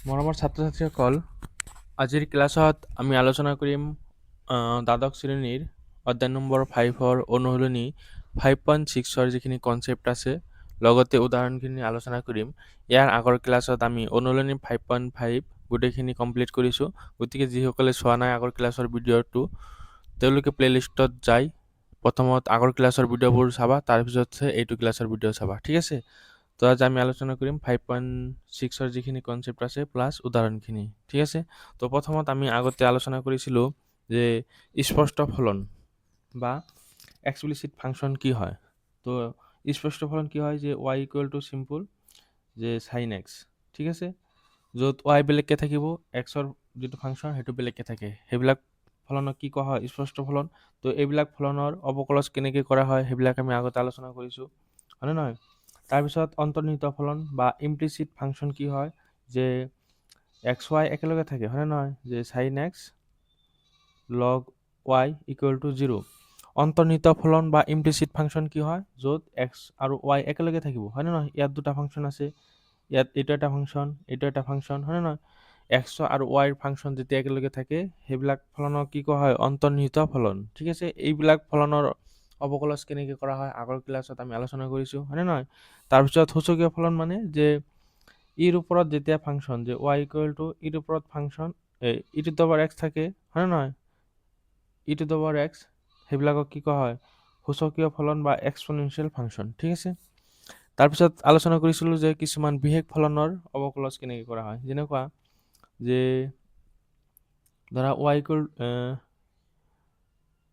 মৰমৰ ছাত্ৰ-ছাত্ৰীসকল, আজিৰ ক্লাছত আমি আলোচনা কৰিম দ্বাদশ শ্ৰেণীৰ অধ্যায় নম্বৰ 5ৰ অনুশীলনী 5.6ৰ যিখিনি কনচেপ্ট আছে লগতে উদাহৰণখিনি আলোচনা কৰিম। ইয়াৰ আগৰ ক্লাছত আমি অনুশীলনী 5.5 গোটেইখিনি কমপ্লিট কৰিছোঁ। গতিকে যিসকলে চোৱা নাই আগৰ ক্লাছৰ ভিডিঅ'টো তেওঁলোকে প্লেলিষ্টত যায় প্ৰথমত আগৰ ক্লাছৰ ভিডিঅ'বোৰ চাবা, তাৰপিছতহে এইটো ক্লাছৰ ভিডিঅ' চাবা, ঠিক আছে। তো আজি আমি আলোচনা কৰিম 5.6ৰ যিখিনি কনচেপ্ট আছে প্লাছ উদাহৰণখিনি, ঠিক আছে। তো প্ৰথমত আমি আগতে আলোচনা কৰিছিলোঁ যে স্পষ্ট ফলন বা এক্সপ্লিচিট ফাংচন কি হয়। তো স্পষ্ট ফলন কি হয় যে y ইকুৱেল টু চিম্পল যে সাইন এক্স, ঠিক আছে। য'ত y বেলেগকৈ থাকিব, এক্সৰ যিটো ফাংচন সেইটো বেলেগকৈ থাকে, সেইবিলাক ফলনক কি কোৱা হয়? স্পষ্ট ফলন। তো এইবিলাক ফলনৰ অৱকলজ কেনেকৈ কৰা হয় সেইবিলাক আমি আগতে আলোচনা কৰিছোঁ, হয়নে নহয়? তাৰপিছত অন্তৰ্নিহিত ফলন বা ইমপ্লিচিট ফাংচন কি হয়? যে এক্স ৱাই একেলগে থাকে, হয়নে নহয়? যে sine x log y equal to 0। অন্তৰ্নিহিত ফলন বা ইমপ্লিচিট ফাংচন কি হয়? য'ত এক্স আৰু ৱাই একেলগে থাকিব, হয়নে নহয়? ইয়াত দুটা ফাংচন আছে, ইয়াত এইটো এটা ফাংচন, এইটো এটা ফাংচন, হয়নে নহয়? এক্স আৰু ৱাইৰ ফাংচন যেতিয়া একেলগে থাকে সেইবিলাক ফলনক কি কোৱা হয়? অন্তৰ্নিহিত ফলন, ঠিক আছে। এইবিলাক ফলনৰ অৱকলজ কেনেকৈ কৰা হয় আগৰ ক্লাছত আমি আলোচনা কৰিছোঁ, হয়নে নহয়? তাৰপিছত সূচকীয় ফলন মানে যে ইৰ ওপৰত যেতিয়া ফাংচন যে ৱাই ইকুৱেল টু ইৰ ওপৰত function E to the power x থাকে, হয়নে নহয়? ই টু দ্য পাৱাৰ এক্স সেইবিলাকক কি কোৱা হয়? সূচকীয় ফলন বা এক্সপনেনচিয়েল ফাংচন, ঠিক আছে। তাৰপিছত আলোচনা কৰিছিলোঁ যে কিছুমান বিশেষ ফলনৰ অৱকলজ কেনেকৈ কৰা হয়, যেনেকুৱা যে ধৰা ৱাই ইকুৱেল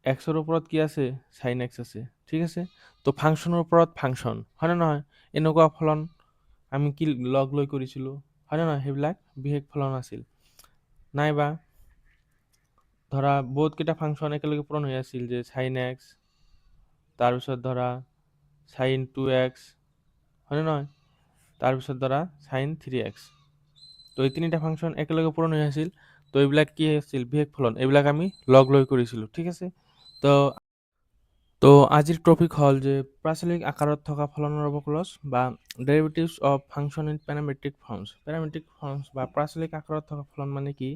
এক্সৰ ওপৰত কি আছে? সাইন এক্স আছে, ঠিক আছে। তো ফাংচনৰ ওপৰত ফাংচন, হয়নে নহয়? এনেকুৱা ফলন আমি কি লগ লৈ কৰিছিলোঁ, হয়নে নহয়? সেইবিলাক বিশেষ ফলন আছিল। নাইবা ধৰা বহুতকেইটা ফাংচন একেলগে পূৰণ হৈ আছিল যে সাইন এক্স, তাৰপিছত ধৰা সাইন 2x, হয়নে নহয়? তাৰপিছত ধৰা সাইন 3x। তো এই তিনিটা ফাংচন একেলগে পূৰণ হৈ আছিল। তো এইবিলাক কি আছিল? বিশেষ ফলন। এইবিলাক আমি লগ লৈ কৰিছিলোঁ, ঠিক আছে। তো তো আজিৰ টপিক হ'ল যে প্ৰাচলিক আকাৰত থকা ফলনৰ অৱকলজ বা derivatives of function in parametric forms. Parametric forms বা প্ৰাচলিক আকাৰত থকা ফলন মানে কি?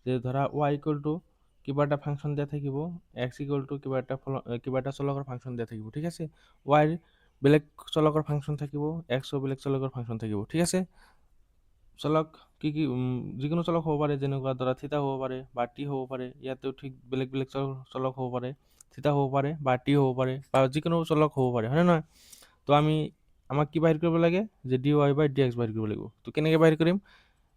যে ধৰা ৱাই ইকুৱেল টু কিবা এটা ফাংচন দিয়া থাকিব, এক্স ইকুৱেল টু কিবা এটা চলকৰ ফাংচন দিয়া থাকিব, ঠিক আছে। ৱাইৰ বেলেগ চলকৰ ফাংচন থাকিব, এক্সৰ বেলেগ চলকৰ ফাংচন থাকিব, ঠিক আছে। চলক কি কি যিকোনো চলক হ'ব পাৰে, যেনেকুৱা ধৰা থিতা হ'ব পাৰে বা টি হ'ব পাৰে। ইয়াতেও ঠিক বেলেগ বেলেগ চলক হ'ব পাৰে, থিতা হ'ব পাৰে বা টি হ'ব পাৰে বা যিকোনো চলক হ'ব পাৰে, হয়নে নহয়? তো আমাক কি বাহিৰ কৰিব লাগে? যে D y by d x বাহিৰ কৰিব লাগিব। তো কেনেকৈ বাহিৰ কৰিম?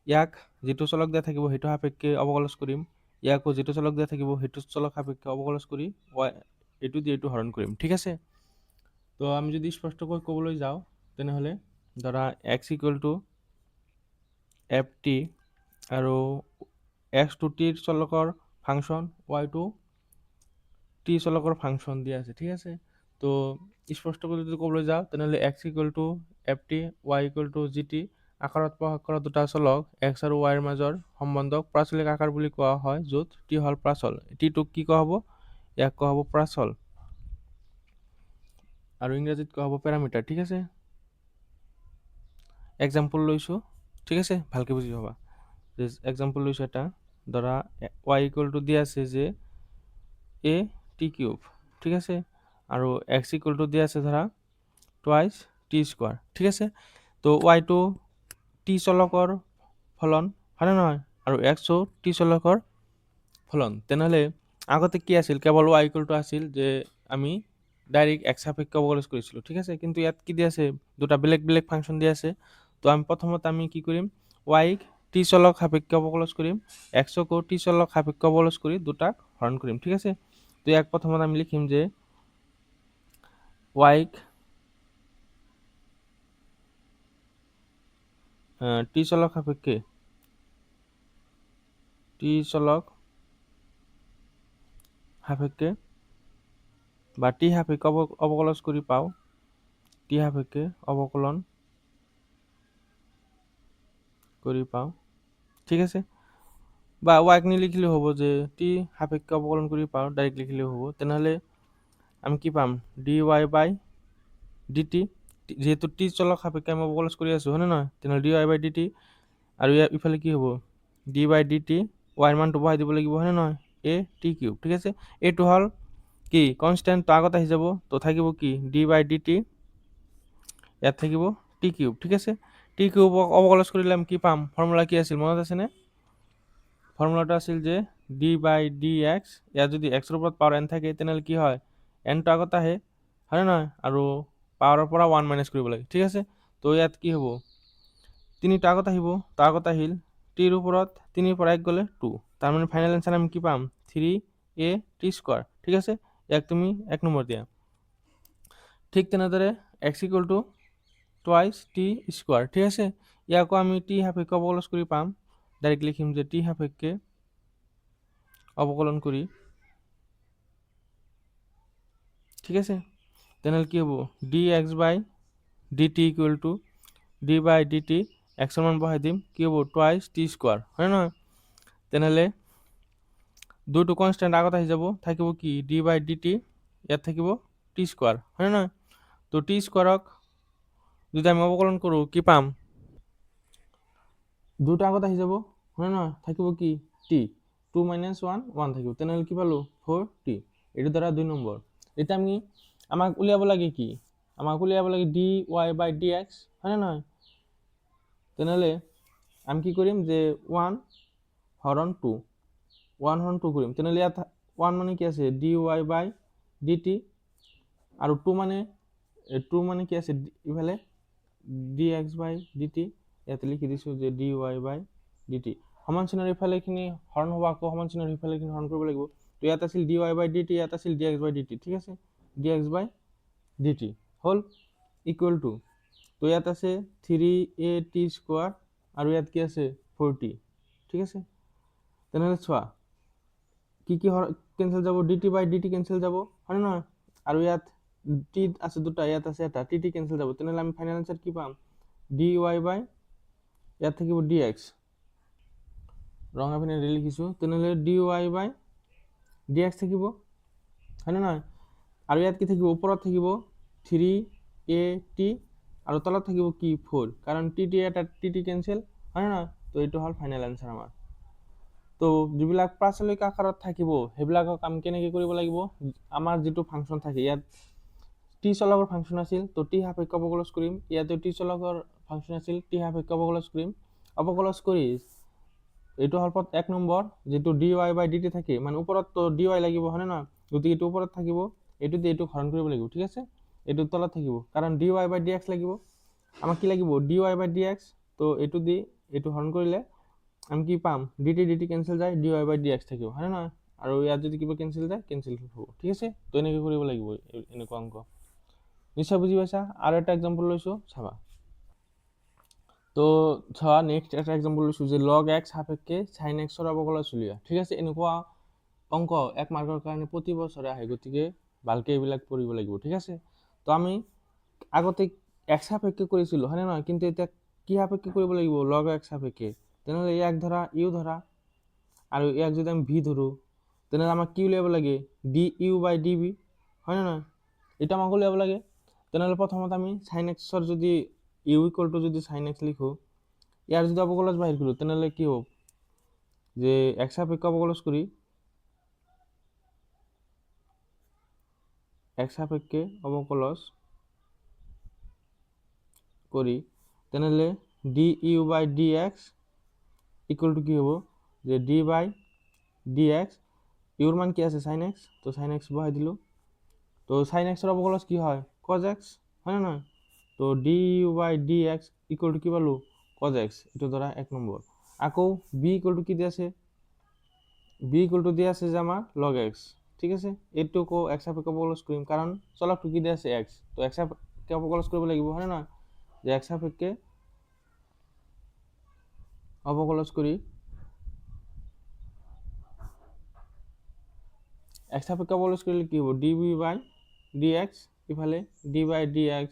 ইয়াক যিটো চলক দিয়া থাকিব সেইটো সাপেক্ষে অৱকলজ কৰিম, ইয়াকো যিটো চলক দিয়া থাকিব সেইটো চলক সাপেক্ষে অৱকলজ কৰি এইটো দি এইটো হৰণ কৰিম, ঠিক আছে। তো আমি যদি স্পষ্টকৈ ক'বলৈ যাওঁ তেনেহ'লে ধৰা x equal to f t আৰু এক্স টু টিৰ চলকৰ ফাংচন, ৱাই টু টি চলকৰ ফাংচন দিয়া আছে, ঠিক আছে। তো স্পষ্টকৈ যদি ক'বলৈ যাওঁ তেনেহ'লে x equal to f T, Y equal two G T আকাৰত প্ৰকাশ কৰা দুটা চলক এক্স আৰু ৱাইৰ মাজৰ সম্বন্ধক প্ৰাচলিক আকাৰ বুলি কোৱা হয়, য'ত টি হ'ল প্ৰাচল। টিটোক কি কোৱা হ'ব? ইয়াক কোৱা হ'ব প্ৰাচল আৰু ইংৰাজীত কোৱা হ'ব পেৰামিটাৰ, ঠিক আছে। এক্সাম্পল লৈছোঁ, ঠিক আছে, ভালকৈ বুজি পাবা। এক্সাম্পল লৈছোঁ এটা, ধৰা ৱাই ইকুৱেল টু দিয়া আছে যে এ টি কিউব, ঠিক আছে, আৰু এক্স ইকুৱেল টু দিয়া আছে ধৰা টুৱাইচ টি স্কোৱাৰ, ঠিক আছে। তো ৱাইটো টি চলকৰ ফলন, হয়নে নহয়? আৰু এক্সো টি চলকৰ ফলন। তেনেহ'লে আগতে কি আছিল? কেৱল ৱাই ইকুৱেল টু আছিল যে আমি ডাইৰেক্ট এক্স সাপেক্ষে অৱকলজ কৰিছিলোঁ, ঠিক আছে। কিন্তু ইয়াত কি দিয়া আছে? দুটা বেলেগ বেলেগ ফাংচন দিয়া আছে। তো প্ৰথমত আমি কি কৰিম? ৱাইক টি চলক সাপেক্ষে অৱকলজ কৰিম, এক্সকো টি চলক সাপেক্ষে অৱকলজ কৰি দুটাক হৰণ কৰিম, ঠিক আছে। তো ইয়াক প্ৰথমত আমি লিখিম যে ৱাইক টি চলক সাপেক্ষে বা টি সাপেক্ষে অৱকলজ কৰি পাওঁ, টি সাপেক্ষে অৱকলন কৰি পাওঁ, ঠিক আছে। বা ৱাইক নিলিখিলেও হ'ব, যে টি সাপেক্ষে অৱকলন কৰি পাওঁ ডাইৰেক্ট লিখিলেও হ'ব। তেনেহ'লে আমি কি পাম? D y by D T, যিহেতু টি চলক সাপেক্ষে আমি অৱকলজ কৰি আছোঁ, হয়নে নহয়? তেনেহ'লে D y by D T আৰু ইফালে কি হ'ব ডি বাই ডি টি ৱাইৰ মানটো বহাই দিব লাগিব হয়নে নহয় এ টি কিউব ঠিক আছে এইটো হ'ল কি কনষ্টেণ্ট তো আগত আহি যাব তো থাকিব কি ডি বাই ডি টি ইয়াত থাকিব টি কিউব ঠিক আছে টি কিউবক অৱকলজ কৰিলে আমি কি পাম ফৰ্মুলা কি আছিল মনত আছেনে ফৰ্মুলাটো আছিল যে ডি বাই ডি এক্স ইয়াত যদি এক্সৰ ওপৰত পাৱাৰ এন থাকে তেনেহ'লে কি হয় এনটো আগত আহে হয়নে নহয় আৰু পাৱাৰৰ পৰা 1 মাইনাছ কৰিব লাগে ঠিক আছে তো ইয়াত কি হ'ব তিনিটা আগত আহিব তো আগত আহিল টিৰ ওপৰত 3ৰ পৰা 1 গ'লে 2 তাৰ মানে ফাইনেল এনসাৰ আমি কি পাম 3a টি স্কোয়াৰ ঠিক আছে ইয়াক তুমি 1 নম্বৰ দিয়া ঠিক তেনেদৰে x equal to twice T square ঠিক আছে ইয়াকো আমি টি সাপেক্ষে অৱকলজ কৰি পাম ডাইৰেক্ট লিখিম যে টি সাপেক্ষে অৱকলন কৰি ঠিক আছে তেনেহ'লে কি হ'ব dx by dt equal to d by dt x ৰ মান বহাই দিম কি হ'ব টুৱাইচ টি স্কোয়ার হয় নহয় তেনেহ'লে দুটো কনষ্টেণ্ট আগত আহি যাব থাকিব কি d বাই dt ইয়াত থাকিব টি স্কোয়ার হয় নহয় তো টি স্কোয়ারক যদি আমি অবকলন কৰোঁ কি পাম দুটো আগত আহি যাব হয় নহয় থাকিব কি টি 2 - 1 1 থাকিব তেনেহ'লে কি পালো 4t এটার দ্বারা 2 নম্বৰ এটা আমি আমাক উলিয়াব লাগে কি আমাক উলিয়াব লাগে dy বাই dx হয় না নয় তেনেহ'লে আমি কি কৰিম যে 1 হৰণ 2 1 হৰণ 2 কৰিম তেনেহ'লে ইয়াত 1 মানে কি আছে dy বাই dt আৰু 2 মানে কি আছে ইফালে dx বাই dt ইয়াতে লিখি দিছো যে dy বাই dt সমান চিনৰ ইফালেখিনি হৰণ হ'ব আকৌ সমান চিনৰ ইফালেখিনি হৰণ কৰিব লাগিব তো ইয়াত আছিল dy বাই dt ইয়াত আছিল dx বাই dt ঠিক আছে dx বাই dt হল ইকুয়াল টু তো ইয়াত আছে 3at স্কয়ার আৰু ইয়াত কি আছে 4t ঠিক আছে তেনেহ'লে চোৱা কি কি কেনসেল যাব dt বাই dt কেনসেল যাব হয় নহয় আৰু ইয়াত t আছে দুটা ইয়াত আছে এটা tt কেনসেল যাব তেনেহ'লে আমি ফাইনাল আনসার কি পাম dy বাই ইয়াত থাকিব dx রং এপিনে লিখিছো তেনেহ'লে dy বাই dx থাকিব হয় না নহয় আৰু ইয়াত কি থাকিব ওপৰত থাকিব 3at আৰু তলত থাকিব কি 4 কাৰণ tt এটা tt কেনসেল হয় না তো এইটো হল ফাইনাল আনসার আমাৰ তো যিবিলাক প্ৰাচলিক আকাৰত থাকিব সেইবিলাকক আমি কেনেকৈ কৰিব লাগিব আমাৰ যেটো ফাংচন থাকে ইয়াত টি চলকৰ ফাংচন আছিল তো টি সাপেক্ষে অৱকলজ কৰিম ইয়াতে টি চলকৰ ফাংচন আছিল টি সাপেক্ষে অৱকলজ কৰিম অৱকলজ কৰি এইটো হল 1 নম্বৰ যেটো dy বাই dt থাকে মানে ওপৰত তো dy লাগিব হয় না গতিকে এইটো ওপৰত থাকিব এইটো দিয়ে এইটো হৰণ কৰিব লাগিব ঠিক আছে এইটো তলত থাকিব কাৰণ dy বাই dx লাগিব আমাক কি লাগিব dy বাই dx তো এইটো দি এইটো হৰণ কৰিলে আমি কি পাম dt কেনসেল যায় dy বাই dx থাকিব হয় না আৰু ইয়াত যদি কিবা কেনসেল যায় কেনসেল হ'ব ঠিক আছে তো এনেকৈ কৰিব লাগিব এনেকুৱা অংক নিশ্চয় বুজি পাইছা আৰু এটা एग्जांपल লৈছো চাবা তো চাবা নেক্সট এটা एग्जांपल লৈছো যে log x সাপেক্ষে sin x ৰ অৱকলজ উলিওৱা ঠিক আছে এনেকুৱা অংক এক মাৰ্কৰ কাৰণে প্ৰতি বছৰে আহে গতিকে ভালকে এইবিলাক পঢ়িব লাগিব ঠিক আছে তো আমি আগতে x সাপেক্ষে কৰিছিলো হয় না নহয় কিন্তু এটা কি সাপেক্ষে কৰিব লাগিব log x সাপেক্ষে তেনেহ'লে ইয়াক ধৰা u ধৰা আৰু ইয়াক যদি আমি v ধৰো তেনেহ'লে আমাক কি উলিয়াব লাগে du বাই dv হয় না নহয় এটা আমাক উলিয়াব লাগে তেনেহ'লে প্ৰথমত আমি sin x ৰ যদি u ইকুয়াল টু যদি sin x লিখো ইয়াৰ যদি অৱকলজ বাহিৰ কৰো তেনেহ'লে কি হ'ব যে x সাপেক্ষে অৱকলজ কৰি x সাপেক্ষে অৱকলজ কৰি তেনেহ'লে du by dx equal to কি হ'ব যে d বাই dx ইউৰ মান কি আছে sin x তো sin x বহাই দিলো তো sin x ৰ অৱকলজ কি হয় cos x হয় না নহয় তো du by dx equal to কি পালো cos x এটো ধৰা 1 নম্বৰ আকৌ b ইকুয়াল টু কি দি আছে b ইকুয়াল টু দি আছে যে আমাৰ log x ঠিক আছে এটো কো x সাপেক্ষে অৱকলজ কৰিম কাৰণ চলকটো কি দি আছে x তো x সাপেক্ষে অৱকলজ কৰিব লাগিব হয় না যে x সাপেক্ষে অৱকলজ কৰি x সাপেক্ষে অৱকলজ কৰিলে কি হ'ব dv বাই dx ইফালে d বাই dx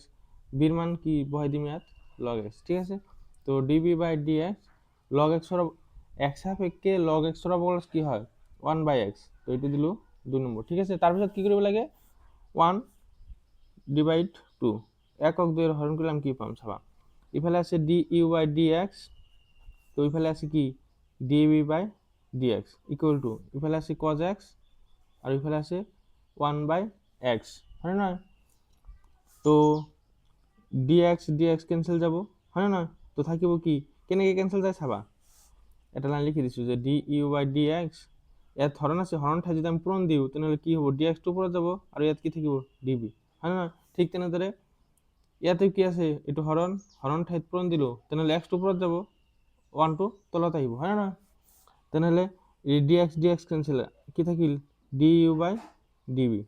বিৰ মান কি বহাই দিম ইয়াত log x ঠিক আছে তো dv বাই dx log x ৰ x সাপেক্ষে log x ৰ অৱকলজ কি হয় 1 বাই x তো এইটো দিলো 2 নম্বৰ ঠিক আছে তাৰ পিছত কি কৰিব লাগে 1 ডিভাইড 2 একক 2 এর হরণ করলে আমি কি পাম চাবা ইফালে আছে du বাই dx তো ইফালে আছে কি d b by d x equal to ইফালে আছে কজ এক্স আর ইফালে আছে 1/x হয় না? তো ডিএক্স কেনসেল যাব হয় না? তো থাকিব কি কেনেকৈ কেনসেল যায় চাবা, এটা লাইন লিখি দিছোঁ যে ডি ইউ বাই ডি এক্স, ইয়াত হৰণ আছে, হৰণ ঠাইত যদি আমি পূৰণ দিওঁ তেনেহ'লে কি হ'ব, ডি এক্সটো ওপৰত যাব আৰু ইয়াত কি থাকিব ডিবি হয় নহয়? ঠিক তেনেদৰে ইয়াতে কি আছে, এইটো হৰণ ঠাইত পূৰণ দিলোঁ তেনেহ'লে এক্সটো ওপৰত যাব, ওৱানটো তলত আহিব হয় নহয়? তেনেহ'লে ডি এক্স কেনসেল, কি থাকিল ডি ইউ বাই ডি বি,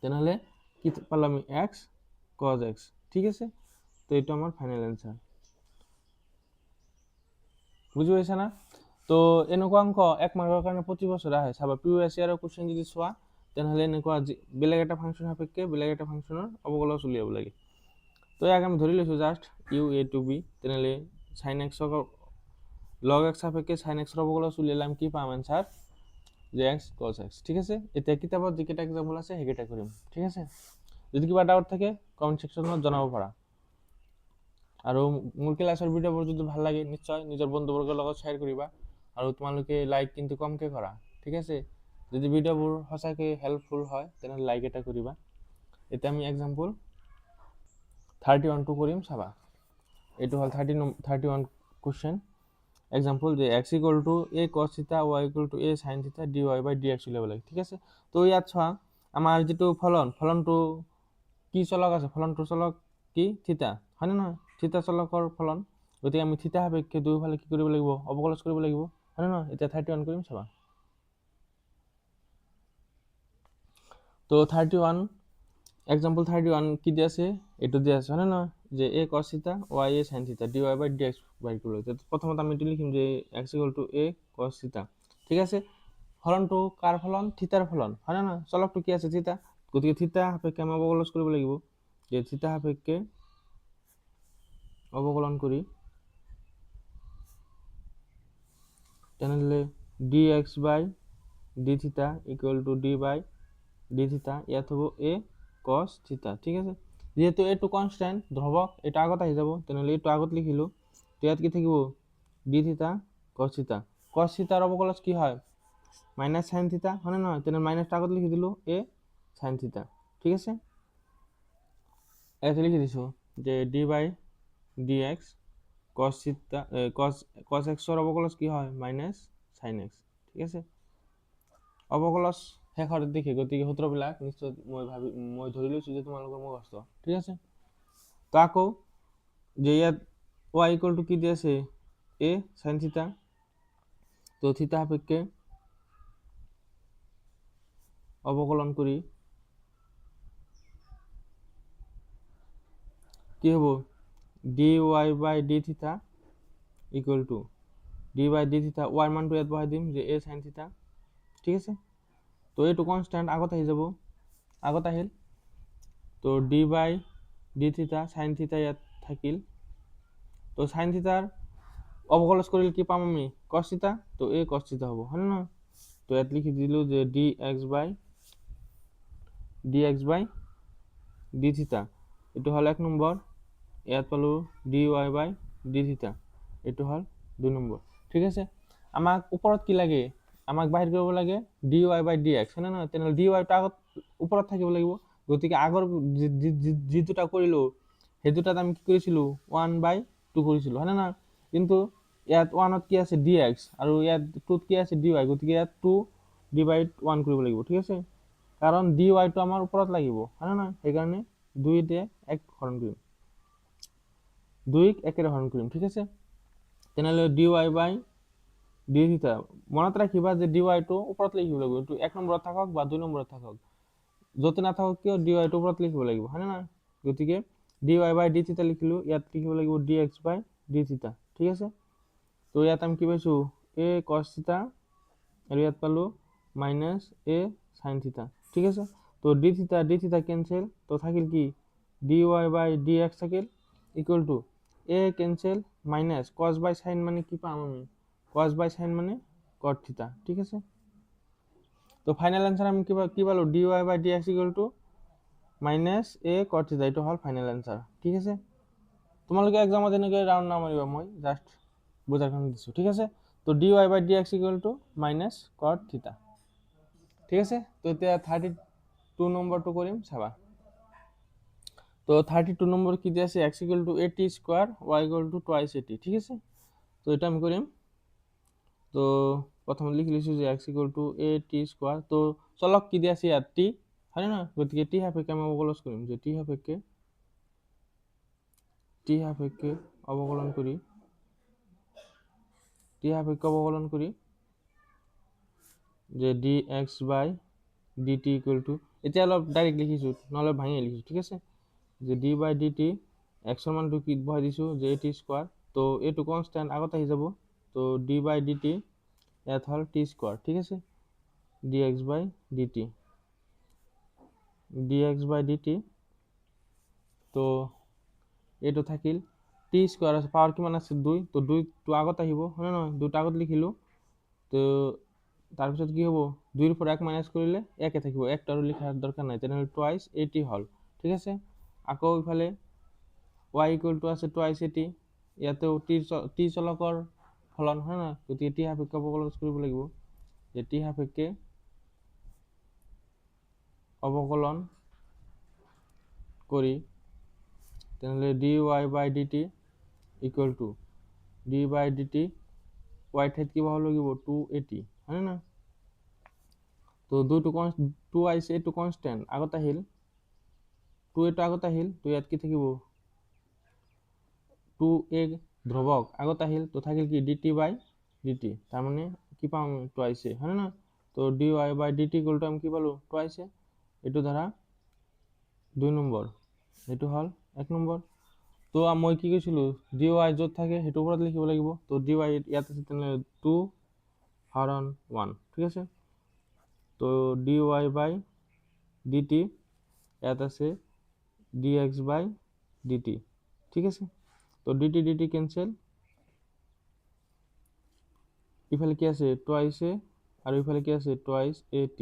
তেনেহ'লে কি পালোঁ আমি এক্স কজ এক্স। ঠিক আছে, তো এইটো আমাৰ ফাইনেল এনচাৰ। বুজি পাইছা না? তো এনেকুৱা অংক 1 মাৰ্কৰ কাৰণে প্ৰতি বছৰে আহে, চাবা POSR কুৱেশ্যন যদি চোৱা তেনেহ'লে এনেকুৱা বেলেগ এটা ফাংচন সাপেক্ষে বেলেগ এটা ফাংচনৰ অৱকলজ উলিয়াব লাগে। তো ইয়াক আমি ধৰি লৈছোঁ just U A two B, তেনেহ'লে সাইন এক্সক লগ এক্স সাপেক্ষে সাইন এক্সৰ অৱকলজ উলিয়ালে আমি কি পাম এনচাৰ, যে এক্স কজ এক্স। ঠিক আছে, এতিয়া কিতাপত যিকেইটা এক্সাম্পল আছে সেইকেইটা কৰিম। ঠিক আছে, যদি কিবা ডাউট থাকে কমেণ্ট ছেকশ্যনত জনাব পাৰা। আৰু মোৰ ক্লাছৰ ভিডিঅ'বোৰ যদি ভাল লাগে নিশ্চয় নিজৰ বন্ধুবৰ্গৰ লগত শ্বেয়াৰ কৰিবা, আৰু তোমালোকে লাইক কিন্তু কমকৈ কৰা। ঠিক আছে, যদি ভিডিঅ'বোৰ সঁচাকৈ হেল্পফুল হয় তেনেহ'লে লাইক এটা কৰিবা। এতিয়া আমি এক্সাম্পল 31টো কৰিম, চাবা এইটো হ'ল 31 কুৱেশ্যন এক্সাম্পল, যে এক্স ইকুৱেল টু এ কছ থিটা ৱাই ইকুৱেল টু এ চাইন থিটা D y by d x উলিয়াব লাগে। ঠিক আছে, তো ইয়াত চোৱা আমাৰ যিটো ফলনটো কি চলক আছে, ফলনটোৰ চলক কি থিটা হয়নে নহয়? থিটা চলকৰ ফলন, গতিকে আমি থিটা সাপেক্ষে দুয়োফালে কি কৰিব লাগিব, অৱকলজ কৰিব লাগিব হয়নে নহয়? এতিয়া 31 কৰিম, চাবা। তো 31 এক্সাম্পল 31 কি দিয়া আছে, এইটো দিয়া আছে হয়নে নহয়, যে এ কছ থিটা ৱাই এ চাইন থিটা D y by d x বাই কৰিব লাগে। প্ৰথমত আমি এইটো লিখিম যে এক্স ইকুৱেল টু এ কছ থিটা। ঠিক আছে, ফলনটো কাৰ ফলন, থিটাৰ ফলন হয়নে নহয়? চলকটো কি আছে থিটা, গতিকে থিটা সাপেক্ষে আমি অৱকলজ কৰিব লাগিব, যে থিটা সাপেক্ষে অৱকলন কৰি তেনেহ'লে d x by d theta equal to d by d theta, ইয়াত হ'ব এ কছ থিটা। ঠিক আছে, যেহেতু এইটো কনষ্টেণ্ট ধ্ৰুৱক, এইটো আগত আহি যাব, তেনেহ'লে এইটো আগত লিখিলোঁ, তো ইয়াত কি থাকিব ডি থিটা কছ থিটা। কছ থিটাৰ অৱকলজ কি হয়, মাইনাছ চাইন থিটা হয়নে নহয়? তেনেহ'লে মাইনাছটো আগত লিখি দিলোঁ, এ চাইন থিটা। ঠিক আছে, ইয়াতে লিখি দিছোঁ যে ডি বাই ডি এক্স কছ থিটা কছ এক্সৰ অৱকলজ কি হয়, মাইনাছ চাইন এক্স। ঠিক আছে, অৱকলজ শেষৰ দিশে, গতিকে সূত্ৰবিলাক নিশ্চয় মই ধৰি লৈছোঁ যে তোমালোকৰ মুখস্থ। ঠিক আছে, তো আকৌ যে ইয়াত ৱাই ইকুৱেল টু কি দি আছে, এ চাইন থিটা, তো থিটা সাপেক্ষে অৱকলন কৰি কি হ'ব, d y by d theta equal to d by d theta, y মানটো ইয়াত বহাই দিম যে এ চাইন থিটা। ঠিক আছে, তো এইটো কনষ্টেণ্ট আগত আহি যাব, আগত আহিল, তো ডি বাই ডি থিটা চাইন থিটা ইয়াত থাকিল, তো চাইন থিটাৰ অৱকলজ কৰিলে কি পাম আমি, কছ থিটা, তো এ কছ থিটা হ'ব হয়নে নহয়? তো ইয়াত লিখি দিলোঁ যে ডি এক্স বাই ডি থিটা, এইটো হ'ল 1 নম্বৰ, ইয়াত পালোঁ ডি ৱাই বাই ডি থিটা, এইটো হ'ল 2 নম্বৰ। ঠিক আছে, আমাক ওপৰত কি লাগে, আমাক বাহিৰ কৰিব লাগে D y by d x হয়নে নহয়? তেনেহ'লে ডি ৱাইটো আগত ওপৰত থাকিব লাগিব, গতিকে আগৰ যি দুটা কৰিলোঁ সেই দুটাত আমি কি কৰিছিলোঁ 1/2 কৰিছিলোঁ হয়নে নহয়? কিন্তু ইয়াত 1ত কি আছে ডি এক্স আৰু ইয়াত 2ত কি আছে ডি ৱাই, গতিকে ইয়াত 2 ডিভাইড 1 কৰিব লাগিব। ঠিক আছে, কাৰণ ডি ৱাইটো আমাৰ ওপৰত লাগিব হয়নে নহয়? সেইকাৰণে 2তে 1 হৰণ কৰিম, 2ক 1ৰে হৰণ কৰিম। ঠিক আছে, তেনেহ'লে ডি ৱাই বাই ডি থিটা, মনত ৰাখিবা যে ডি ৱাইটো ওপৰত লিখিব লাগিব, এইটো 1 নম্বৰত থাকক বা 2 নম্বৰত থাকক, য'তে নাথাকক কিয় ডি ৱাইটো ওপৰত লিখিব লাগিব হয়নে নহয়? গতিকে ডি ৱাই বাই ডি থিটা লিখিলোঁ, ইয়াত লিখিব লাগিব ডি এক্স বাই ডি থিটা। ঠিক আছে, তো ইয়াত আমি কি পাইছোঁ, এ কছ থিটা আৰু ইয়াত পালোঁ মাইনাছ এ চাইন থিটা। ঠিক আছে, তো ডি থিটা কেনচেল, তো থাকিল কি D y by d x থাকিল equal to A cancel minus কছ বাই চাইন, মানে কি পাম আমি, কছ বাই চাইন মানে কট থিটা। ঠিক আছে, তো ফাইনেল এনচাৰ আমি কি পালোঁ, d y by d x equal to minus a cot theta, এইটো হ'ল ফাইনেল এনচাৰ। ঠিক আছে, তোমালোকে এক্সামত এনেকৈ ৰাউণ্ড নামাৰিবা, মই জাষ্ট বোঝার কারণে দিছো, ঠিক আছে। তো dy/dx ইকুয়াল টু মাইনাস কট থিটা, ঠিক আছে। তো এতিয়া 32 নম্বৰটো কৰিম চাবা। তো 32 নম্বৰ কি দিয়া আছে, x equal to at square y equal to twice at, ঠিক আছে। তো এটা আমি কৰিম। তো প্ৰথমে লিখি লৈছোঁ যে x equal to at square, তো চলক কি দিয়া আছে ইয়াত t, হয় না, গতিকে t সাপেক্ষে আমি অবকলন কৰিম, যে t সাপেক্ষে অবকলন কৰি যে dx/dt ইকুয়াল টু, এতিয়া অলপ ডাইরেক্ট লিখিছোঁ, নহ'লে ভাঙি লিখিছোঁ, ঠিক আছে। যে d/dt x ৰ মানটো কি বহাই দিছোঁ, যে at স্কয়ার, তো এইটো কনষ্টেণ্ট আগত আহি যাব, তো d/dt ইয়াত হ'ল t স্কয়ার, ঠিক আছে। dx/dt তো এইটো থাকিল টি স্কোয়ার আছে, পাওয়ার কিমান আছে 2, তো 2টো আগত আহিব, হয় নহয়, 2টা আগত লিখিলোঁ। তো তাৰপিছত কি হ'ব, 2ৰ পৰা 1 মাইনাছ কৰিলে 1 থাকিব, 1টো আৰু লিখাৰ দৰকাৰ নাই, তেনেহ'লে টুৱাইস 80 হ'ল, ঠিক আছে। আকৌ ইফালে y ইকুয়াল টু আছে টুৱাইস 80, ইয়াতেও টি চলকৰ ফলন, হয় নহয়, গতিকে টি সাপেক্ষে অবকলন কৰিব লাগিব, যে টি সাপেক্ষে অবকলন কৰি তেনেহ'লে dy/dt equal to d/dt y ঠাইত কি বহাব লাগিব 280, হয় না। তো 2 আহিছে, এইটো কনষ্টেণ্ট আগত আহিল, 2 এইটো আগত আহিল, তো ইয়াত কি থাকিব 2a ধ্ৰুৱক আগত আহিল, তো থাকিল কি dt/dt, তাৰমানে কি পাম টুৱাইছে, হয় না। তো dy/dt ইকুয়াল টু আমি কি পালো টুৱাইছে, এইটো ধৰা 2 নম্বৰ, এইটো হ'ল 1 নম্বৰ। তো মই কি কৈছিলোঁ, dy য'ত থাকে সেইটো ওপৰত লিখিব লাগিব, তো dy ইয়াত আছে তেনেহ'লে 2/1, ঠিক আছে। তো dy/dt ইয়াত আছে dx/dt, ঠিক আছে। তো dt কেনসেল, ইফালে কি আছে টুৱাইছে, আৰু ইফালে কি আছে টুৱাইস at,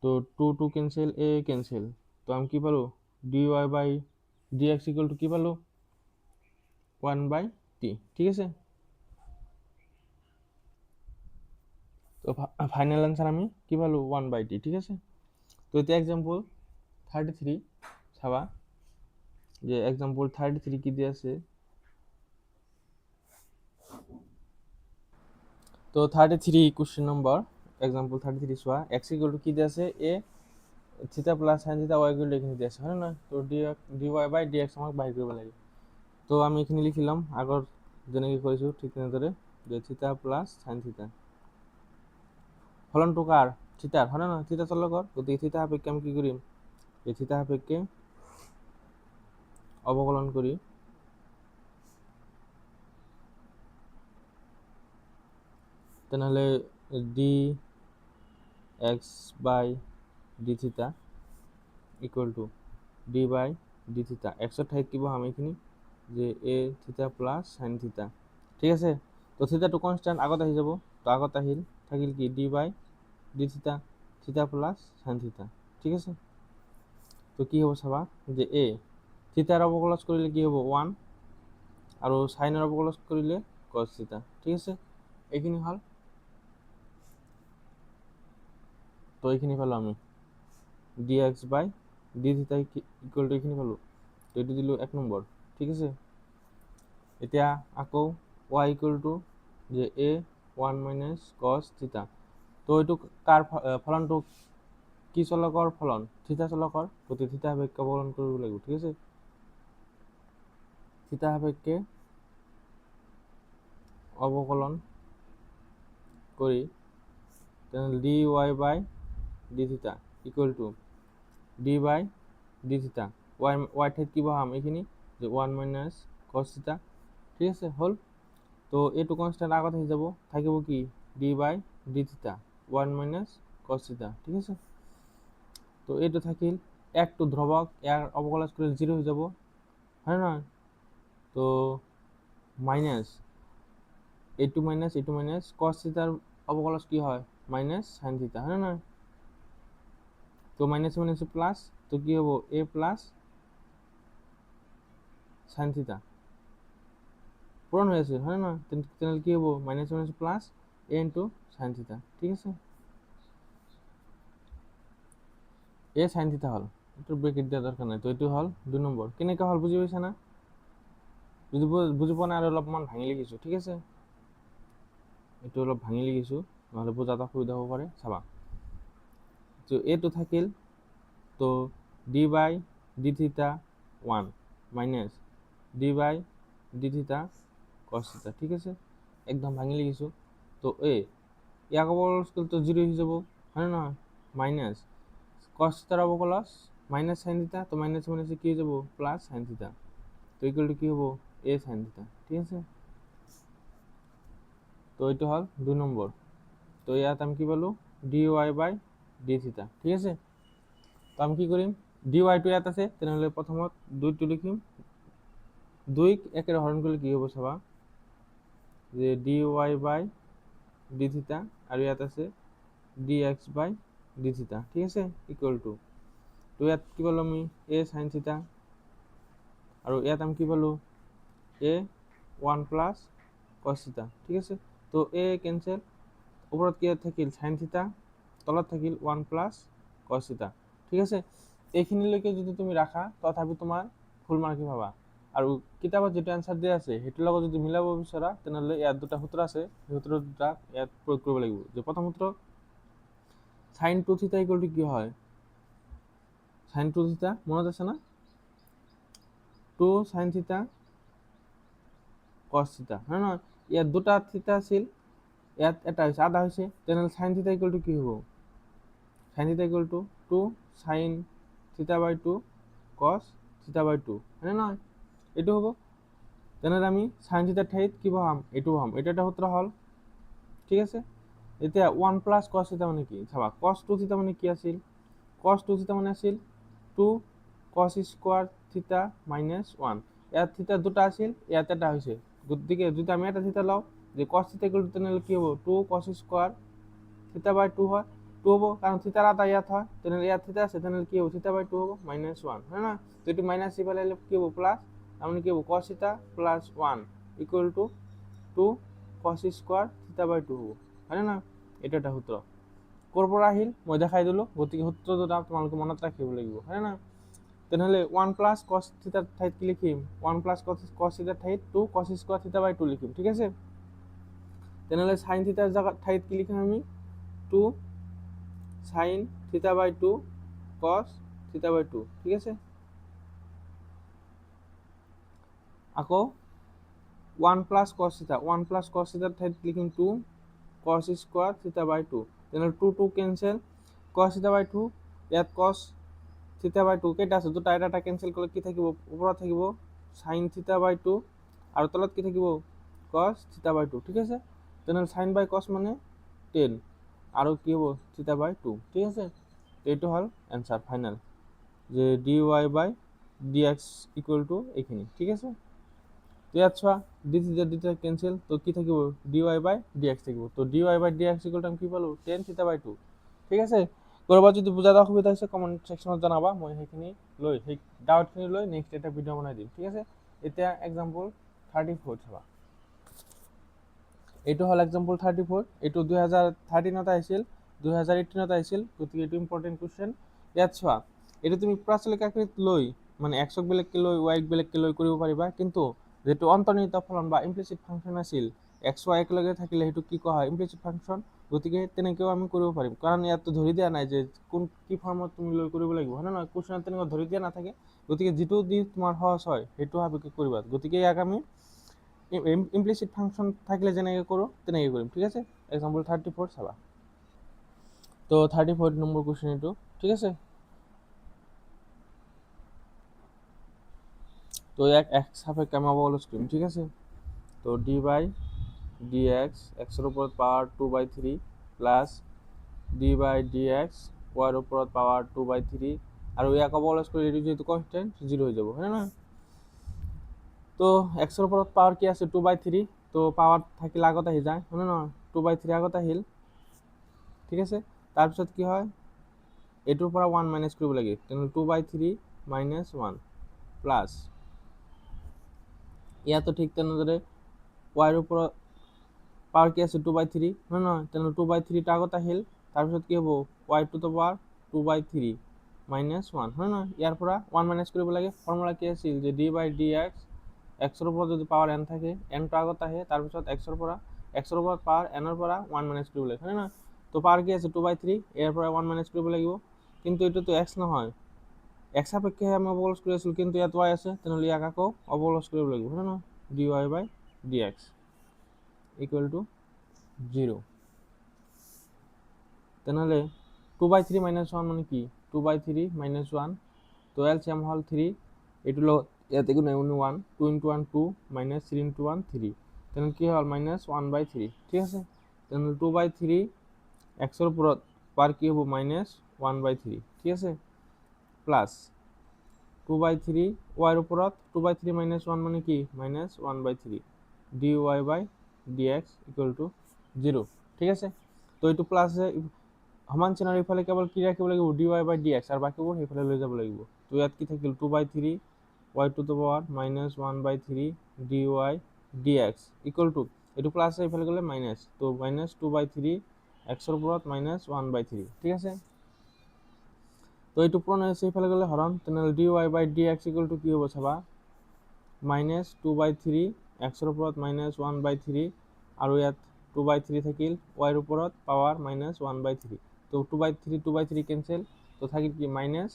তো 2 কেনসেল, a কেনসেল, তো আমি কি পালো dy/dx ইকুয়াল টু কি পালো 1/t, ঠিক আছে। তো ফাইনাল আনসার আমি কি পালো 1/t, ঠিক আছে। তো এতিয়া এক্সাম্পল 33 চাবা, যে এক্সাম্পল 33 কি দিয়ে আছে, তো 33 কোশ্চেন নম্বর এক্সাম্পল 33 চোৱা, x ইকুয়াল টু কি দিয়ে আছে a থিটা প্লাস sin থিটা y ইকুয়াল টু এখানে দিয়ে আছে, হয় না। তো dy/dx আমাক বাহিৰ কৰিব লাগে, তো আমি এখানে লিখিলাম আগৰ যেনেকৈ কৰিছোঁ ঠিক তেনেদৰে, যে থিটা প্লাস sin থিটা, ফলনটো কাৰ থিটাৰ, হয় না, থিটা চলকৰ, গতিকে থিটা সাপেক্ষে আমি কি কৰিম, এই থিটা সাপেক্ষে অবকলন কৰি তেনেহ'লে dx/d থিটা ইকুয়াল টু d/d থিটা, এক্সৰ ঠাইত কি বহাম এইখিনি, যে a থিটা প্লাস sin থিটা, ঠিক আছে। তো থিটাটো কনষ্টেণ্ট আগত আহি যাব, তো আগত আহিল, থাকিল কি d/d থিটা, থিটা প্লাস sin থিটা, ঠিক আছে। তো কি হ'ব চাবা, যে a থিটাৰ অবকলন কৰিলে কি হ'ব 1, আৰু সাইনৰ অবকলন কৰিলে cos থিটা, ঠিক আছে। এইখিনি হ'ল, তো এইখিনি পালো আমি dx/d থিটা ইকুয়াল টু এইখিনি পালো, তো এইটো দিলো 1 নম্বৰ, ঠিক আছে। এতিয়া আকৌ y ইকুয়াল টু যে a 1 মাইনাস cos থিটা, তো এইটো কাৰ ফলনটো কি চলকৰ ফলন, থিটা চলকৰ, গতিকে থিটা সাপেক্ষে অবকলন কৰিব লাগিব, ঠিক আছে। থিটা সাপেক্ষে অবকলন কৰি তেনেহ'লে dy/d থিটা ইকুয়াল টু d/d থিটা, y ঠাইত কি বহাম এইখিনি, যে 1 মাইনাস cos থিটা, ঠিক আছে, হ'ল। তো এইটো কনষ্টেণ্ট আগত আহি যাব, থাকিব কি d/d থিটা 1 মাইনাস cos থিটা, ঠিক আছে। তো এইটো থাকিল, একটো ধ্ৰুৱক, ইয়াৰ অবকলন কৰিলে 0 হৈ যাব, হয় নহয়। তো মাইনাস এইটো মাইনাস cos থিটাৰ অবকলন কি হয় মাইনাস sin থিটা, হয় না। তো মাইনাস মাইনাস প্লাস, তো কি হ'ব a প্লাস sin থিটা, পূরণ হয়েছে, হয় না? তাহলে কি হবো, মাইনাস মাইনাস প্লাস এ ইন্টু সাইন থিটা, ঠিক আছে? এ সাইন থিটা হল, একটু ব্রেকেট দেওয়ার দরকার নাই। তো এইটো হল 2 নম্বৰ। কেনেকৈ হল বুজি পাইছা না? যদি বুজি পোৱা নাই আৰু অলপমান ভাঙি লিখিছো, ঠিক আছে? এইটো অলপ ভাঙি লিখিছো, নহ'লে বুজাত অসুবিধা হ'ব পাৰে, চাবা। তো এইটো থাকিল, তো ডি বাই ডি থিটা 1 minus D by d theta cos theta, ঠিক আছে? একদম ভাঙি লিখিছো। তো ইয়াক অবকলন তো 0 হয়ে যাব, হয় না? মাইনাস কস থিটার অবকলস মাইনাস সাইন থিটা, তো মাইনাস মাইনাসে কি হয়ে যাব, প্লাস সাইন থিটা, তো ইকুয়াল টু কি হবো, এ সাইন থিটা, ঠিক আছে? তো এইটো হল 2 নম্বৰ। তো ইয়াত আমি কি পালো, ডি ওয়াই বাই ডি থিটা, ঠিক আছে? তো আমি কি কৰিম, ডি ওয়াইটো ইয়াত আছে, তেনেহ'লে প্ৰথমত 2টো লিখিম। 2ক 1 হৰণ কৰিলে কি হ'ব চাবা, যে ডি ওয়াই বাই ডি থিটা, আৰু ইয়াত আছে ডি এক্স বাই ডি থিটা, ঠিক আছে? ইকুয়াল টু, তো ইয়াত কি পালো আমি, এ সাইন থিটা, আৰু ইয়াত আমি কি পালো, এ 1 প্লাস কস থিটা, ঠিক আছে? তো এ কেনসেল, ওপৰত কি থাকিল সাইন থিটা, তলত থাকিল 1 প্লাস কস থিটা, ঠিক আছে? এইখিনিলৈকে যদি তুমি ৰাখা, তথাপি তোমাৰ ফুল মাৰ্কিং পাবা। আৰু কিতাপত যেটো এনসাৰ দিয়া আছে সেইটোৰ লগত যদি মিলাব বিচৰা, তেনেহ'লে ইয়াত দুটা সূত্ৰ আছে, সেই সূত্ৰ দুটা ইয়াত প্ৰয়োগ কৰিব লাগিব। যে প্ৰথম সূত্ৰ, সাইন 2 থিটা ইকুয়াল টু কি হয়, সাইন 2 থিটা মনত আছে না, 2 সাইন থিটা কস থিটা, হয় না? ইয়াত দুটা থিটা আছিল, ইয়াত এটা হৈছে, আধা হৈছে, তেনেহ'লে সাইন থিটা ইকুয়াল টু কি হ'ব, sine theta equal to 2 sine theta by 2 cos theta বাই 2, হয় না? এইটো হ'ব। তেনেহ'লে আমি সাইন থিটাৰ ঠাইত কি বহাম, এইটো বহাম, এটা এটা সূত্ৰ হ'ল, ঠিক আছে? এতিয়া 1 প্লাস কস থিটা মানে কি, চাবা কস 2 থিটা মানে কি আছিল, কস 2 থিটা মানে আছিল 2 কস স্কোয়ার থিটা মাইনাস 1, ইয়াত থিটা দুটা আছিল, ইয়াত এটা হৈছে, গতিকে যদি আমি এটা থিটা লওঁ, যে কস থিটা ইকুয়াল টু, তেনেহ'লে কি হ'ব, 2 কস স্কোয়ার থিটা বাই 2 হয়, 2 হ'ব, কাৰণ থিটাৰ আধা ইয়াত হয়, তেনেহ'লে ইয়াত থিটা আছে, তেনেহ'লে কি হ'ব, থিটা বাই 2 হ'ব, মাইনাস 1, হয় না? তো এইটো মাইনাস ইফালে আহিলে কি হ'ব, প্লাস, তাৰমানে কি হ'ব, cos theta plus 1 equal to 2 cos square থিটা বাই 2 হ'ব, হয় না? এটা এটা সূত্ৰ ক'ৰ পৰা আহিল মই দেখাই দিলোঁ, গতিকে সূত্ৰ দুটা তোমালোকে মনত ৰাখিব লাগিব, হয় না? তেনেহ'লে 1 প্লাস কস থিটাৰ ঠাইত কি লিখিম, 1 প্লাস কস থিটাৰ ঠাইত 2 কস স্কোয়াৰ থিটা বাই 2 লিখিম, ঠিক আছে? তেনেহ'লে সাইন থিটাৰ ঠাইত কি লিখিম আমি, 2 সাইন থিটা বাই 2 কস থিটা বাই 2, ঠিক আছে? আকৌ 1 plus cos theta, 1 plus cos থিটাৰ ঠাইত লিখিম 2 কস স্কোয়ার থিটা বাই 2, তেনেহ'লে 2 2 কেনসেল, কস থিটা বাই 2, ইয়াত কস থিটা বাই 2 কেইটা আছে, দুটা, এটা কেনসেল কৰিলে কি থাকিব, ওপৰত থাকিব সাইন থিটা বাই 2, আৰু তলত কি থাকিব, কস থিটা বাই 2, ঠিক আছে? তেনেহ'লে সাইন বাই কস মানে 10, আৰু কি হ'ব, থিটা বাই 2, ঠিক আছে? এইটো হ'ল এনসার ফাইনাল, যে d y by d x equal to এইখিনি, ঠিক আছে? তো ইয়াত চোৱা, ডি থিটা ডি থিটা কেনসেল, তো কি থাকিব, d y by d x থাকিব, তো d y by d x equal to আমি কি পালো, 10 থিটা বাই 2, ঠিক আছে? কৰবাত যদি বুজাত অসুবিধা হৈছে কমেন্ট সেকশনত জনাবা, মই সেইখিনি লৈ সেই ডাউটখিনি লৈ নেক্সট এটা ভিডিঅ' বনাই দিম, ঠিক আছে? এতিয়া এক্সাম্পল 34 চাবা, এইটো হ'ল এক্সাম্পল 34, এইটো 2013ত আহিছিল, 2018ত আহিছিল, গতিকে এইটো ইম্পৰ্টেণ্ট কুৱেশ্যন। ইয়াত চোৱা, এইটো তুমি প্ৰাচলিক আকৃতি লৈ মানে এক্সক বেলেগকৈ লৈ ৱাইক বেলেগকৈ লৈ কৰিব পাৰিবা, কিন্তু যেটো অন্তৰ্নিহিত ফলন বা ইমপ্লিচিট ফাংচন আছিল, এক্স ৱাই একেলগে থাকিলে সেইটো কি কোৱা হয়, ইমপ্লিচিট ফাংচন, গতিকে তেনেকৈও আমি কৰিব পাৰিম, কাৰণ ইয়াততো ধৰি দিয়া নাই যে কোন কি ফৰ্মত তুমি লৈ কৰিব লাগিব, হয় নহয়? কুৱেশ্যনত তেনেকুৱা ধৰি দিয়া নাথাকে, গতিকে যিটো দি তোমাৰ সহজ হয় সেইটো সাপেক্ষে কৰিবা, গতিকে ইয়াক আমি ইমপ্লিচিট ফাংশন থাকলে যেনেকৈ কৰোঁ তেনেকৈ কৰিম, ঠিক আছে? এক্সাম্পল 34 চাবা, তো 34 নম্বৰ কুৱেশ্যন এইটো, ঠিক আছে? তো ইয়াক এক্স সাপেক্ষে আমি অবকলন কৰিম, ঠিক আছে? তো ডি বাই ডি এক্স, এক্সৰ ওপৰত power 2/3 plus D by d x ৱাইৰ ওপৰত পাৱাৰ 2/3, আৰু ইয়াক অবকলন কৰি এইটো যিহেতু কনষ্টেণ্ট 0 হৈ যাব, হয় না? তো এক্সৰ ওপৰত পাৱাৰ কি আছে, 2/3, তো পাৱাৰ থাকিলে আগত আহি যায়, হয় নহয়? 2/3 আগত আহিল, ঠিক আছে? তাৰপিছত কি হয়, এইটোৰ পৰা 1 মাইনাছ কৰিব লাগে, তেনেহ'লে 2/3 মাইনাছ 1 প্লাছ, ইয়াতো ঠিক তেনেদৰে ৱাইৰ ওপৰত পাৱাৰ কি আছে 2/3 হয় নহয়, তেনেহ'লে 2/3টা আগত আহিল, তাৰপিছত কি হ'ব y to the power 2/3 minus 1 হয় নহয়, ইয়াৰ পৰা 1 মাইনাছ কৰিব লাগে। ফৰ্মুলা কি আছিল যে d/dx এক্সৰ ওপৰত যদি পাৱাৰ n থাকে, nটো আগত আহে, তাৰপিছত এক্সৰ ওপৰত পাৱাৰ n পৰা 1 মাইনাছ কৰিব লাগে হয় নহয়। তো পাৱাৰ কি আছে 2/3, ইয়াৰ পৰা 1 মাইনাছ কৰিব লাগিব, কিন্তু এইটোতো x নহয়, x সাপেক্ষে আমি অৱকলজ কৰি আছিলোঁ, কিন্তু ইয়াত y আছে, তেনেহ'লে ইয়াক আকৌ অৱকলজ কৰিব লাগিব হয় নহয়, dy/dx ইকুৱেল টু 0। তেনেহ'লে 2/3 মাইনাছ 1 মানে কি 2/3 মাইনাছ 1, তো এলচিয়াম হ'ল 3, এইটো লগত ইয়াতে কোনো 1, 2 ইনটু 1 2 মাইনাছ 3 ইনটু 1 3, তেনেহ'লে কি হ'ল মাইনাছ 1/3 ঠিক আছে। তেনেহ'লে 2/3 এক্সৰ ওপৰত পাৱাৰ কি হ'ব মাইনাছ 1/3 ঠিক আছে, প্লাছ 2/3 ৱাইৰ ওপৰত 2/3 মাইনাছ 1 মানে কি মাইনাছ 1/3 dy/dx ইকুৱেল টু 0 ঠিক আছে। তো এইটো প্লাছ সমান চিনৰ ইফালে কেৱল কি ৰাখিব লাগিব dy/dx, আৰু বাকীবোৰ সেইফালে লৈ যাব লাগিব। তো ইয়াত কি থাকিল 2/3 y to the power minus 1/3 dy/dx equal to, এইটো প্লাছ এইফালে গ'লে মাইনাছ, তো মাইনাছ 2/3 এক্সৰ ওপৰত মাইনাছ 1/3 ঠিক আছে। তো এইটো পূৰণ হৈছে এইফালে গ'লে হৰণ, তেনেহ'লে dy/dx ইকুৱেল টু কি হ'ব চাবা, মাইনাছ 2/3 এক্সৰ ওপৰত মাইনাছ 1/3, আৰু ইয়াত 2/3 থাকিল, ৱাইৰ ওপৰত পাৱাৰ মাইনাছ 1/3, তো 2/3 কেঞ্চেল, তো থাকিল কি মাইনাছ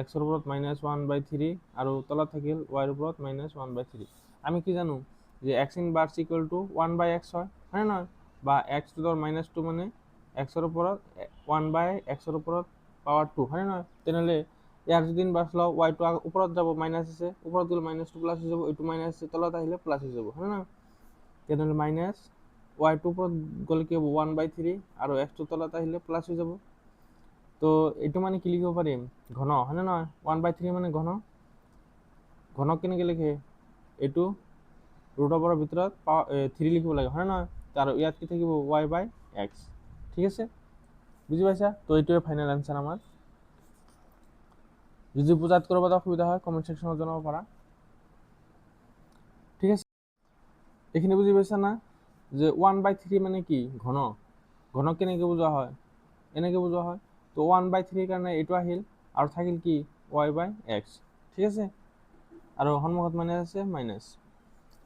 এক্সৰ ওপৰত মাইনাছ 1/3, আৰু তলত থাকিল ৱাইৰ ওপৰত মাইনাছ 1/3। আমি কি জানো যে x inverse equal to 1/x হয় নহয়, বা এক্স টু দ্য মাইনাছ 2 মানে এক্সৰ ওপৰত 1/xৰ ওপৰত পাৱাৰ 2 হয় নহয়। তেনেহ'লে ইয়াৰ যদি ইনভাৰ্ছ লওঁ, ৱাইটো ওপৰত যাব, মাইনাছ আছে, ওপৰত গ'লে মাইনাছটো প্লাছ হৈ যাব, এইটো মাইনাছ আছে, তলত আহিলে প্লাছ হৈ যাব হয় নহয়। তেনেহ'লে মাইনাছ ৱাইটো ওপৰত গ'লে কি হ'ব 1/3, আৰু এক্সটো তলত আহিলে প্লাছ হৈ যাব। তো এইটো মানে কি লিখিব পাৰিম ঘন হয় নে নহয়, 1/3 মানে ঘনক কেনেকৈ লিখে, এইটো ৰুট অভাৰৰ ভিতৰত 3 লিখিব লাগে হয় নহয়, আৰু ইয়াত কি থাকিব y/x ঠিক আছে, বুজি পাইছা। তো এইটোৱে ফাইনেল এনচাৰ আমাৰ। যদি বুজাত ক'ৰবাত অসুবিধা হয় কমেণ্ট ছেকশ্যনত জনাব পাৰা ঠিক আছে। এইখিনি বুজি পাইছা না, যে 1/3 মানে কি ঘনক কেনেকৈ বুজোৱা হয়, এনেকৈ বুজোৱা হয়। তো 1/3 কাৰণে এইটো আহিল, আৰু থাকিল কি y/x ঠিক আছে, আৰু সন্মুখত মাইনাছ আছে মাইনাছ।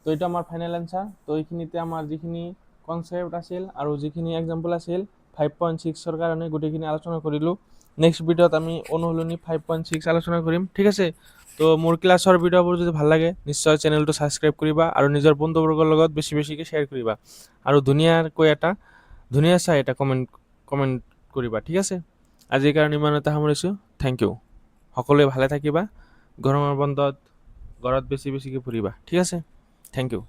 তো এইটো আমাৰ ফাইনেল এনচাৰ। তো এইখিনিতে আমাৰ যিখিনি কনচেপ্ট আছিল আৰু যিখিনি এক্সাম্পল আছিল 5.6ৰ কাৰণে গোটেইখিনি আলোচনা কৰিলোঁ। নেক্সট ভিডিঅ'ত আমি অনুশীলনী 5.6 আলোচনা কৰিম ঠিক আছে। তো মোৰ ক্লাছৰ ভিডিঅ'বোৰ যদি ভাল লাগে নিশ্চয় চেনেলটো ছাবস্ক্ৰাইব কৰিবা, আৰু নিজৰ বন্ধুবৰ্গৰ লগত বেছিকৈ শ্বেয়াৰ কৰিবা, আৰু ধুনীয়া চাই এটা কমেণ্ট কৰিবা ঠিক আছে। আজিৰ কাৰণে ইমানতে সামৰিছোঁ, থেংক ইউ। সকলোৱে ভালে থাকিবা, গৰমৰ বন্ধত ঘৰত বেছিকৈ ফুৰিবা ঠিক আছে, থেংক ইউ।